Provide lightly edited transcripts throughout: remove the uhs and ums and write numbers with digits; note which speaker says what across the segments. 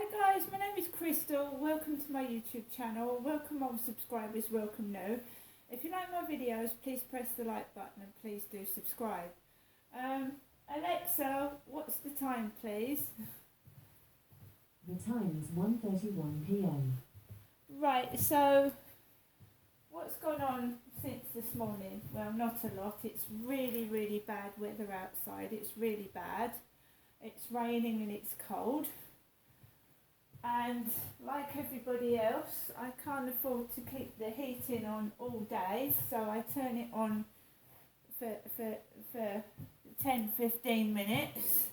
Speaker 1: Hi guys, my name is Crystal. Welcome to my YouTube channel. Welcome old subscribers, welcome new. If you like my videos, please press the like button and please do subscribe. Alexa, what's the time please?
Speaker 2: The time is 1:31 p.m.
Speaker 1: Right, so what's gone on since this morning? Well, not a lot. It's really bad weather outside. It's really bad. It's raining and it's cold. And like everybody else, I can't afford to keep the heating on all day, so I turn it on for 10-15 minutes,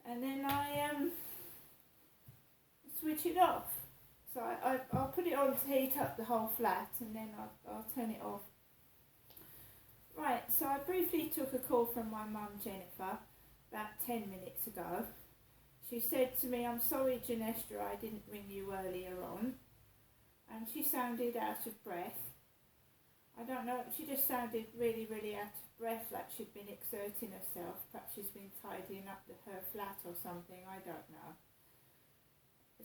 Speaker 1: and then I switch it off. So I'll put it on to heat up the whole flat, and then I'll turn it off. Right, so I briefly took a call from my mum Jennifer about 10 minutes ago. She said to me, "I'm sorry, Janestra, I didn't ring you earlier on." And she sounded out of breath. I don't know, she just sounded really out of breath, like she'd been exerting herself. Perhaps she's been tidying up her flat or something, I don't know.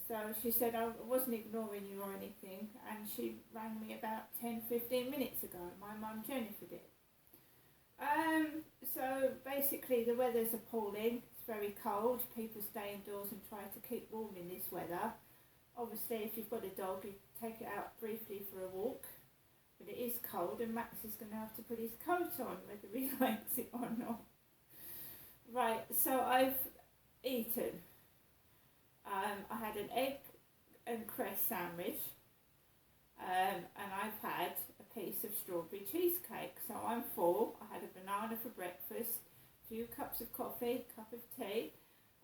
Speaker 1: So she said, "I wasn't ignoring you or anything," and she rang me about 10-15 minutes ago. My mum Jennifer did. So basically the weather's appalling. It's very cold. People stay indoors and try to keep warm in this weather. Obviously, if you've got a dog, you take it out briefly for a walk. But it is cold, and Max is going to have to put his coat on, whether he likes it or not. Right, so I've eaten. I had an egg and cress sandwich, and I've had a piece of strawberry cheesecake. So I'm full. I had a banana for breakfast, a few cups of coffee, cup of tea,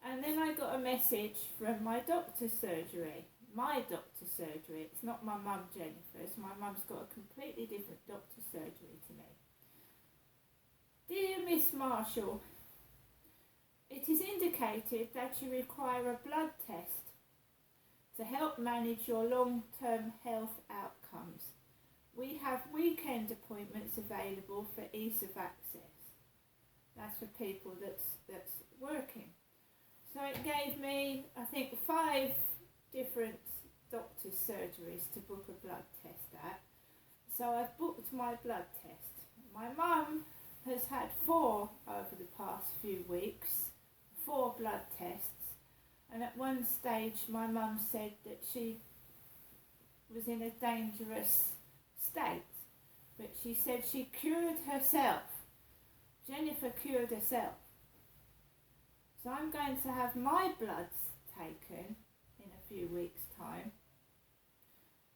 Speaker 1: and then I got a message from my doctor's surgery. My doctor's surgery. It's not my mum Jennifer's. My mum's got a completely different doctor's surgery to me. "Dear Miss Marshall, it is indicated that you require a blood test to help manage your long-term health outcomes. We have weekend appointments available for ease of access." That's for people that's working. So it gave me, I think, 5 different doctor's surgeries to book a blood test at. So I've booked my blood test. My mum has had 4 over the past few weeks, 4 blood tests, and at one stage my mum said that she was in a dangerous state, but she said she cured herself. Jennifer cured herself. So I'm going to have my bloods taken in a few weeks' time.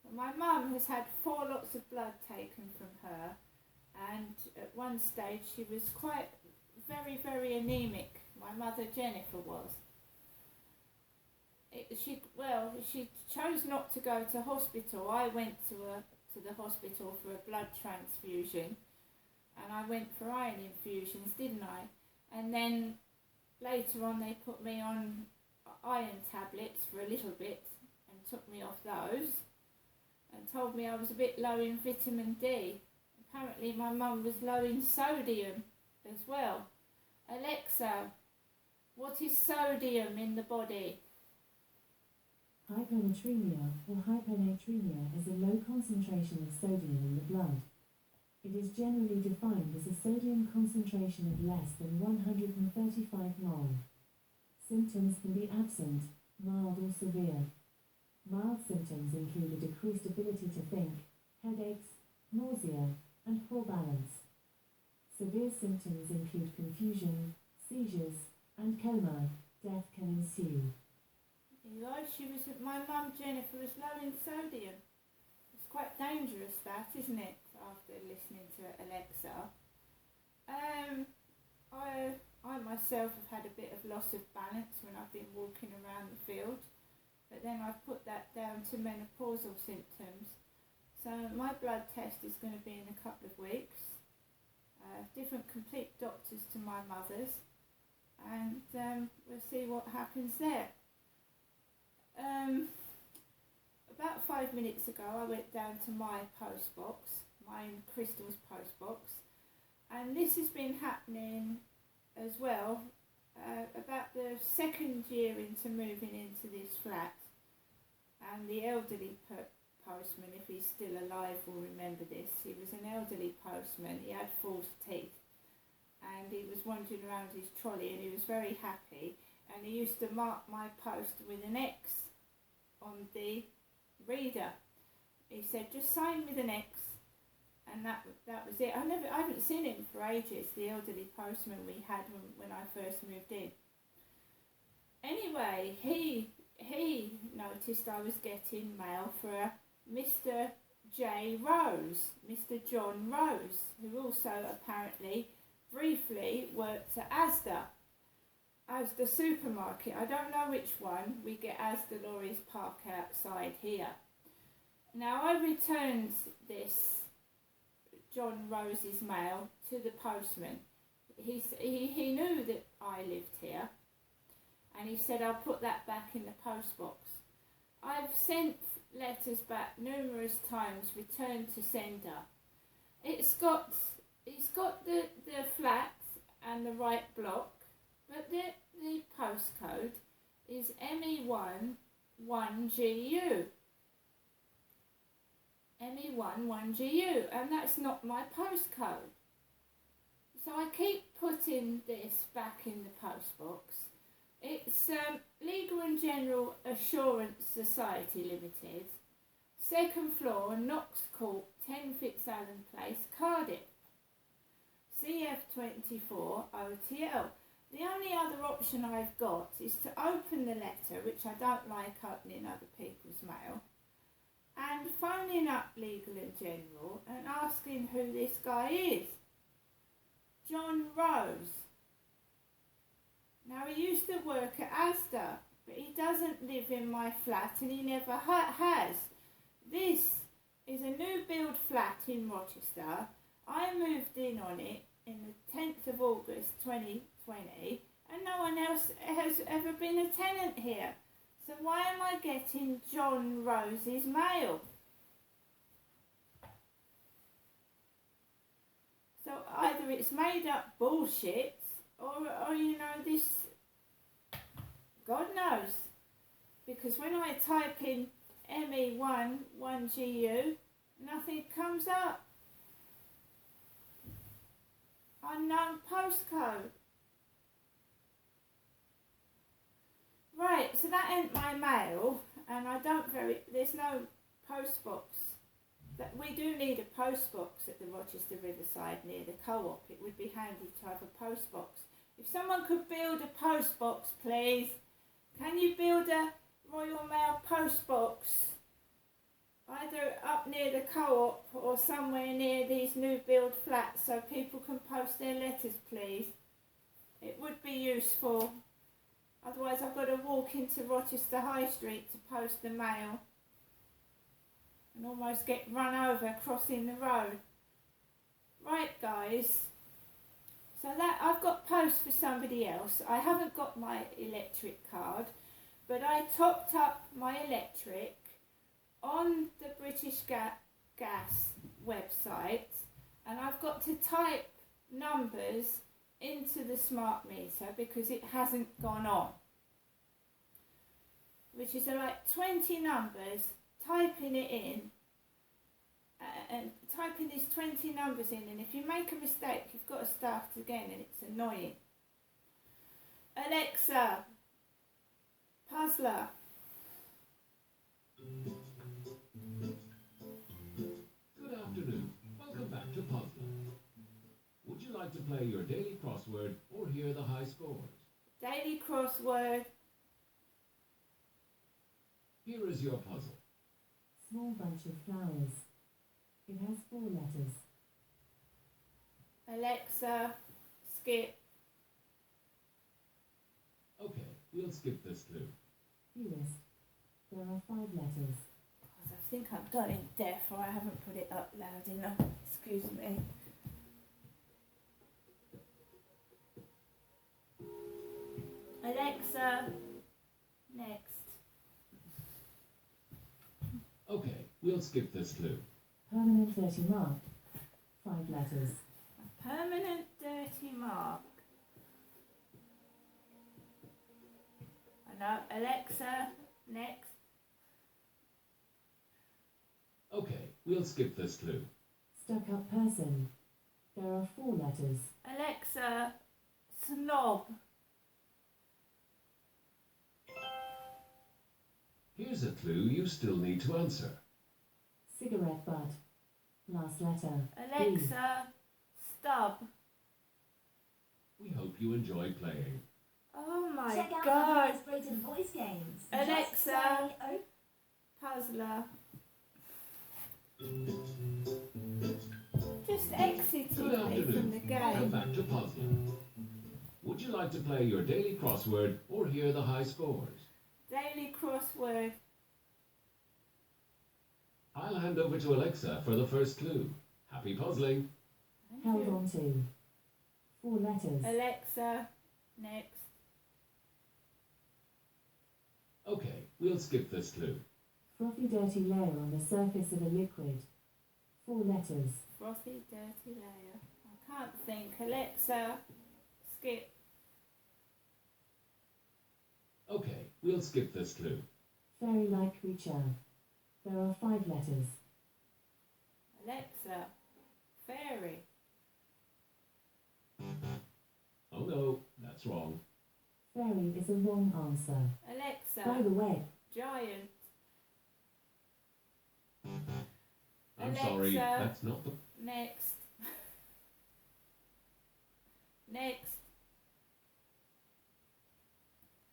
Speaker 1: But my mum has had 4 lots of blood taken from her, and at one stage she was quite very anemic. My mother Jennifer was. She chose not to go to hospital. I went to the hospital for a blood transfusion, and I went for iron infusions, didn't I? And then later on they put me on iron tablets for a little bit and took me off those and told me I was a bit low in vitamin D. Apparently my mum was low in sodium as well. Alexa, what is sodium in the body?
Speaker 2: Hyponatremia or hyponatremia is a low concentration of sodium in the blood. It is generally defined as a sodium concentration of less than 135 mol. Symptoms can be absent, mild or severe. Mild symptoms include a decreased ability to think, headaches, nausea, and poor balance. Severe symptoms include confusion, seizures, and coma. Death can ensue.
Speaker 1: My mum Jennifer was low in sodium. It's quite dangerous that, isn't it, after listening to Alexa. I myself have had a bit of loss of balance when I've been walking around the field, but then I've put that down to menopausal symptoms. So my blood test is going to be in a couple of weeks. Different complete doctors to my mother's, and we'll see what happens there. About 5 minutes ago I went down to my post box, mine Crystal's post box, and this has been happening as well about the second year into moving into this flat. and the elderly postman, if he's still alive, will remember this. He was an elderly postman. He had false teeth, and he was wandering around his trolley, and he was very happy. And he used to mark my post with an X on the reader. He said, just sign with an X, and that was it. I haven't seen him for ages. The elderly postman we had when I first moved in. Anyway, he noticed I was getting mail for a Mr. J. Rose, Mr. John Rose, who also apparently briefly worked at Asda supermarket. I don't know which one. We get Asda lorries park outside here. Now I returned this John Rose's mail to the postman. He knew that I lived here, and he said, I'll put that back in the post box. I've sent letters back numerous times, returned to sender. It's got the flat and the right block, but the postcode is ME1 1GU. ME1 1GU, and that's not my postcode. So I keep putting this back in the post box. It's Legal and General Assurance Society Limited, 2nd floor, Knox Court, 10 Fitzallen Place, Cardiff, CF24 OTL. The only other option I've got is to open the letter, which I don't like opening other people's mail, and phoning up Legal and General and asking who this guy is. John Rose. Now, he used to work at Asda, but he doesn't live in my flat, and he never has. This is a new build flat in Rochester. I moved in on it in the 10th of August 2020, and no one else has ever been a tenant here. So why am I getting John Rose's mail? So either it's made up bullshit, or you know, this, God knows, because when I type in ME1 1GU, nothing comes up. Unknown postcode. Right, so that ain't my mail, and there's no post box. We do need a post box at the Rochester Riverside near the co-op. It would be handy to have a post box. If someone could build a post box, please. Can you build a Royal Mail post box? Either up near the co-op or somewhere near these new build flats so people can post their letters, please. It would be useful. Otherwise I've got to walk into Rochester High Street to post the mail and almost get run over crossing the road. Right, guys. So that I've got post for somebody else. I haven't got my electric card, but I topped up my electric on the British Gas website, and I've got to type numbers into the smart meter because it hasn't gone on, which is like 20 numbers, typing it in, and typing these 20 numbers in, and if you make a mistake you've got to start again, and it's annoying. Alexa, puzzler.
Speaker 3: Good afternoon. Welcome back to Puzzler. Would you like to play your daily crossword or hear the high scores?
Speaker 1: Daily crossword.
Speaker 3: Here is your puzzle.
Speaker 2: Small bunch of flowers. It has 4 letters.
Speaker 1: Alexa, skip.
Speaker 3: Okay, we'll skip this clue.
Speaker 2: Fewest. There are 5 letters.
Speaker 1: I think I'm going deaf, or I haven't put it up loud enough. Excuse me. Alexa, next.
Speaker 3: Okay, we'll skip this clue.
Speaker 2: Permanent dirty mark. 5 letters.
Speaker 1: A permanent dirty mark. I know. Alexa, next.
Speaker 3: Okay, we'll skip this clue.
Speaker 2: Stuck up person. There are 4 letters.
Speaker 1: Alexa, snob.
Speaker 3: Here's a clue you still need to answer.
Speaker 2: Cigarette butt. Last letter.
Speaker 1: Alexa, stub.
Speaker 3: We hope you enjoy playing.
Speaker 1: Oh my
Speaker 4: Check out
Speaker 1: god.
Speaker 4: the great voice games.
Speaker 1: Alexa.
Speaker 4: Just say,
Speaker 1: Puzzler. Just exited
Speaker 3: Good
Speaker 1: me from the
Speaker 3: afternoon. Welcome
Speaker 1: game.
Speaker 3: back to Puzzler. Would you like to play your daily crossword or hear the high scores?
Speaker 1: Daily crossword.
Speaker 3: I'll hand over to Alexa for the first clue. Happy puzzling.
Speaker 1: Thank
Speaker 2: Held
Speaker 1: you.
Speaker 2: on to. 4 letters.
Speaker 1: Alexa, next.
Speaker 3: Okay, we'll skip this clue.
Speaker 2: Frothy dirty layer on the surface of a liquid. 4 letters.
Speaker 1: Frothy, dirty layer. I can't think. Alexa, skip.
Speaker 3: Okay, we'll skip this clue.
Speaker 2: Fairy-like creature. There are 5 letters.
Speaker 1: Alexa, fairy.
Speaker 3: Oh no, that's wrong.
Speaker 2: Fairy is a wrong answer. By
Speaker 1: Alexa,
Speaker 2: the way,
Speaker 1: giant.
Speaker 3: I'm
Speaker 1: Alexa.
Speaker 3: sorry, that's not the...
Speaker 1: Next. Next.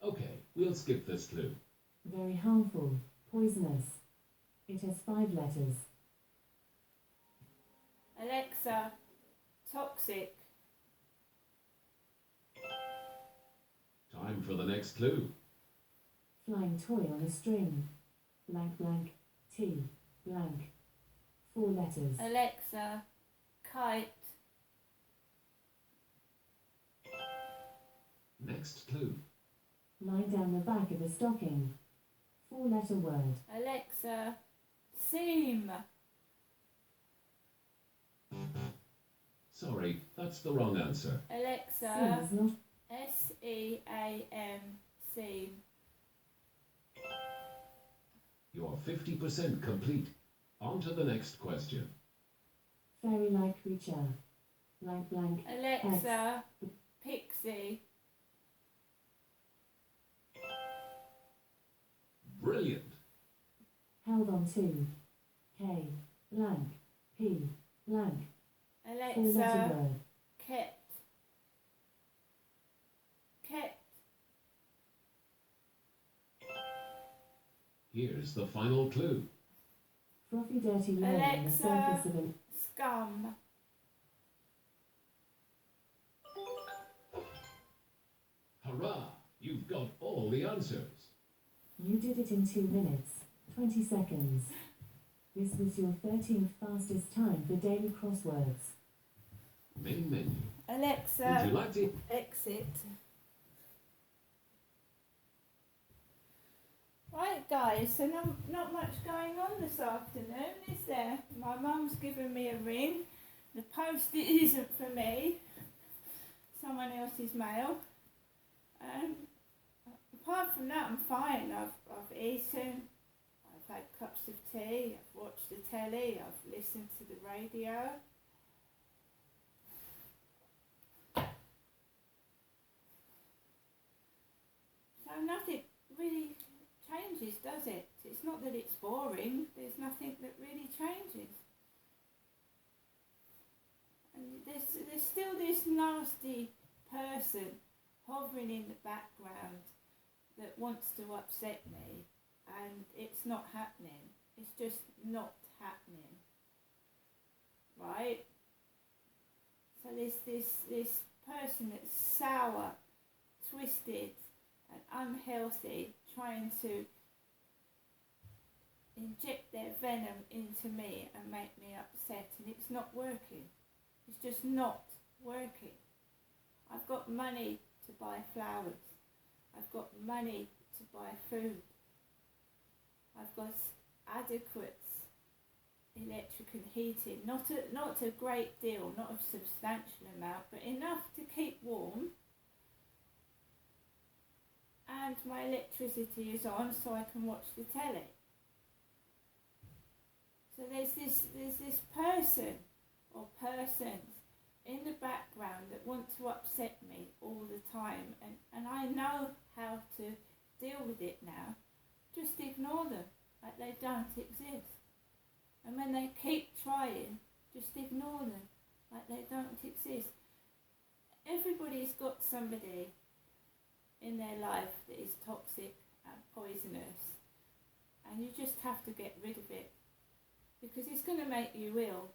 Speaker 3: Okay, we'll skip this clue.
Speaker 2: very harmful, poisonous. It has 5 letters.
Speaker 1: Alexa, toxic.
Speaker 3: Time for the next clue.
Speaker 2: Flying toy on a string. Blank blank T blank. 4 letters.
Speaker 1: Alexa, kite.
Speaker 3: Next clue.
Speaker 2: Line down the back of a stocking. 4-letter word.
Speaker 1: Alexa, seam.
Speaker 3: Sorry, that's the wrong answer.
Speaker 2: Seam
Speaker 1: Alexa,
Speaker 2: is not.
Speaker 1: SEAM, seam.
Speaker 3: You're 50% complete. On to the next question.
Speaker 2: Fairy-like creature. Blank blank.
Speaker 1: Alexa, pixie.
Speaker 3: Brilliant.
Speaker 2: Held on to. K blank P blank. 4-letter
Speaker 1: Alexa,
Speaker 2: word.
Speaker 1: kept. Kept.
Speaker 3: Here's the final clue.
Speaker 2: Frothy dirty layer on the
Speaker 1: Alexa.
Speaker 2: surface of a.
Speaker 1: Scum.
Speaker 3: Hurrah! You've got all the answers.
Speaker 2: You did it in 2 minutes, 20 seconds. This was your 13th fastest time for daily crosswords.
Speaker 3: Main menu. Would
Speaker 1: Alexa,
Speaker 3: you like to...
Speaker 1: exit. Right guys, so not much going on this afternoon, is there? My mum's given me a ring. The post isn't for me. Someone else's mail. Apart from that, I'm fine. I've eaten. I've had cups of tea. I've watched the telly. I've listened to the radio. So nothing really changes, does it? It's not that it's boring. There's nothing that really changes. And there's still this nasty person hovering in the background that wants to upset me, and it's not happening. It's just not happening. Right? So there's this person that's sour, twisted and unhealthy, trying to inject their venom into me and make me upset, and it's not working. It's just not working. I've got money to buy flowers. I've got money to buy food. I've got adequate electric and heating. Not a great deal, not a substantial amount, but enough to keep warm. And my electricity is on so I can watch the telly. So there's this person or persons in the background that want to upset me all the time, and I know how to deal with it now. Just ignore them, like they don't exist. And when they keep trying, just ignore them, like they don't exist. Everybody's got somebody in their life that is toxic and poisonous, and you just have to get rid of it, because it's going to make you ill.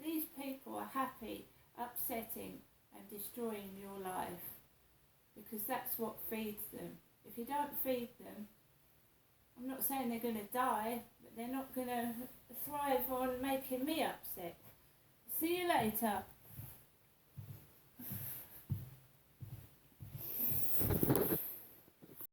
Speaker 1: These people are happy upsetting and destroying your life, because that's what feeds them. If you don't feed them, I'm not saying they're going to die, but they're not going to thrive on making me upset. See you later.